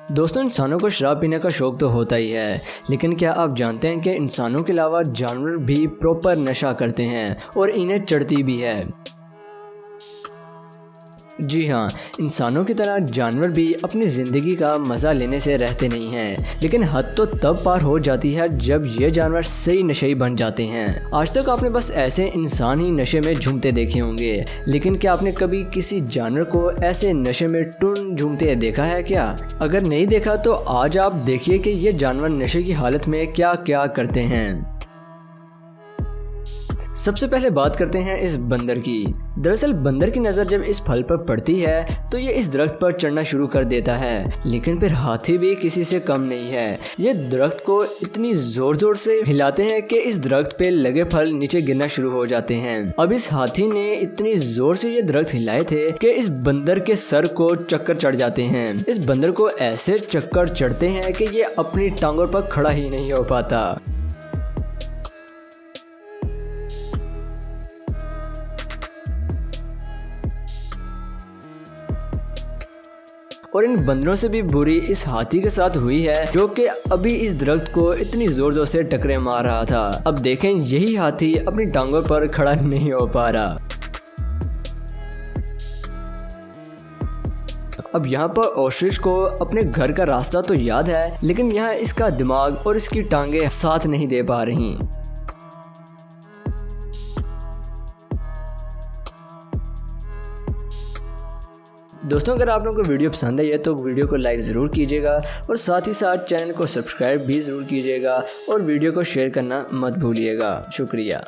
दोस्तों, इंसानों को शराब पीने का शौक तो होता ही है, लेकिन क्या आप जानते हैं कि इंसानों के अलावा जानवर भी प्रॉपर नशा करते हैं और इन्हें चढ़ती भी है। जी हाँ, इंसानों की तरह जानवर भी अपनी ज़िंदगी का मज़ा लेने से रहते नहीं हैं, लेकिन हद तो तब पार हो जाती है जब ये जानवर सही नशेई बन जाते हैं। आज तक आपने बस ऐसे इंसान ही नशे में झूमते देखे होंगे, लेकिन क्या आपने कभी किसी जानवर को ऐसे नशे में टून झूमते देखा है क्या? अगर नहीं देखा तो आज आप देखिए कि ये जानवर नशे की हालत में क्या क्या करते हैं। सबसे पहले बात करते हैं इस बंदर की। दरअसल बंदर की नज़र जब इस फल पर पड़ती है तो ये इस दरख्त पर चढ़ना शुरू कर देता है, लेकिन फिर हाथी भी किसी से कम नहीं है। ये दरख्त को इतनी जोर जोर से हिलाते हैं कि इस दरख्त पे लगे फल नीचे गिरना शुरू हो जाते हैं। अब इस हाथी ने इतनी जोर से ये दरख्त हिलाए थे कि इस बंदर के सर को चक्कर चढ़ जाते हैं। इस बंदर को ऐसे चक्कर चढ़ते हैं कि ये अपनी टांगों पर खड़ा ही नहीं हो पाता। और इन बंदरों से भी बुरी इस हाथी के साथ हुई है, जो कि अभी इस दरख्त को इतनी जोर जोर से टकरे मार रहा था। अब देखें, यही हाथी अपनी टांगों पर खड़ा नहीं हो पा रहा। अब यहाँ पर ऑस्ट्रिच को अपने घर का रास्ता तो याद है, लेकिन यहाँ इसका दिमाग और इसकी टांगे साथ नहीं दे पा रही। दोस्तों, अगर आप लोगों को वीडियो पसंद आई है तो वीडियो को लाइक ज़रूर कीजिएगा और साथ ही साथ चैनल को सब्सक्राइब भी ज़रूर कीजिएगा और वीडियो को शेयर करना मत भूलिएगा। शुक्रिया।